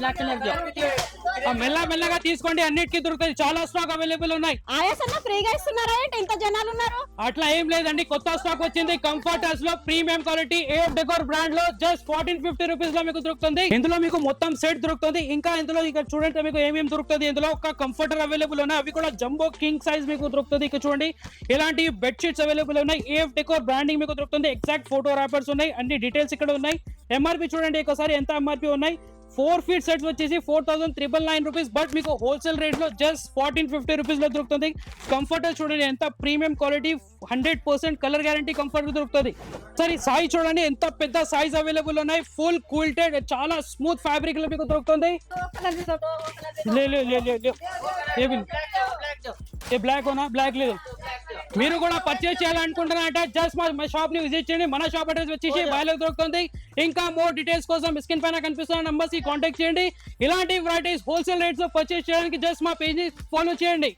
Black colour మెల్లగా తీసుకోండి, అన్నిటికీ దొరుకుతాయి, చాలా స్టాక్ అవైలబుల్ ఉన్నాయి. ఆయాస్ అన్న ఫ్రీగా ఇస్తున్నారా ఏంటి ఇంత జనాలు ఉన్నారు? అట్లా ఏం లేదండి, కొత్త స్టాక్ వచ్చింది. కంఫర్టర్స్ లో premium quality AF decor brand లో జస్ట్ 1450 రూపీస్ లో మీకు దొరుకుతుంది. ఇందులో మీకు మొత్తం సెట్ దొరుకుతుంది. ఇంకా ఇందులో ఇక్కడ చూడండి మీకు ఏమేమి దొరుకుతుంది. ఇందులో ఒక కంఫర్టర్ అవైలబుల్ ఉన్నాయి, అవి కూడా జంబో కింగ్ సైజ్ మీకు దొరుకుతుంది. ఇక్కడ చూడండి ఇలాంటి బెడ్ షీట్స్ అవైలబుల్ ఉన్నాయి. ఏఎఫ్ డెకోర్ బ్రాండింగ్ మీకు దొరుకుతుంది. ఎగ్జాక్ట్ ఫోటో ర్యాపర్స్ ఉన్నాయి, అన్ని డీటెయిల్స్ ఇక్కడ ఉన్నాయి. ఎంఆర్పి చూడండి ఒకసారి ఎంత ఎంఆర్పి ఉన్నాయి. 4 ఫీట్ సెట్స్ వచ్చేసి 4999 రూపీస్, బట్ మీకు హోల్సేల్ రేట్ లో జస్ట్ 1450 రూపీస్ లో దొరుకుతుంది. కంఫర్టర్ చూడండి ఎంత premium quality, 100% colour guarantee comfort దొరుకుతుంది. సరే సైజ్ చూడండి ఎంత పెద్ద సైజ్ అవైలబుల్ ఉన్నాయి. ఫుల్ కూల్టెడ్, చాలా స్మూత్ ఫ్యాబ్రిక్ లో మీకు దొరుకుతుంది. బ్లాక్ ఓనా? బ్లాక్ లేదు. మీరు కూడా పర్చేస్ చేయాలనుకుంటున్నారంటే జస్ట్ మా షాప్ ని విజిట్ చేయండి. మన షాప్ అడ్రస్ వచ్చేసి బాయిలో దొరుకుతుంది. ఇంకా మోర్ డీటెయిల్స్ కోసం స్క్రీన్ పైన కనిపిస్తున్న నంబర్స్ కి కాంటాక్ట్ చేయండి. ఇలాంటి వెరైటీస్ హోల్సేల్ రేట్స్ లో పర్చేస్ చేయడానికి జస్ట్ మా పేజ్ ని ఫాలో చేయండి.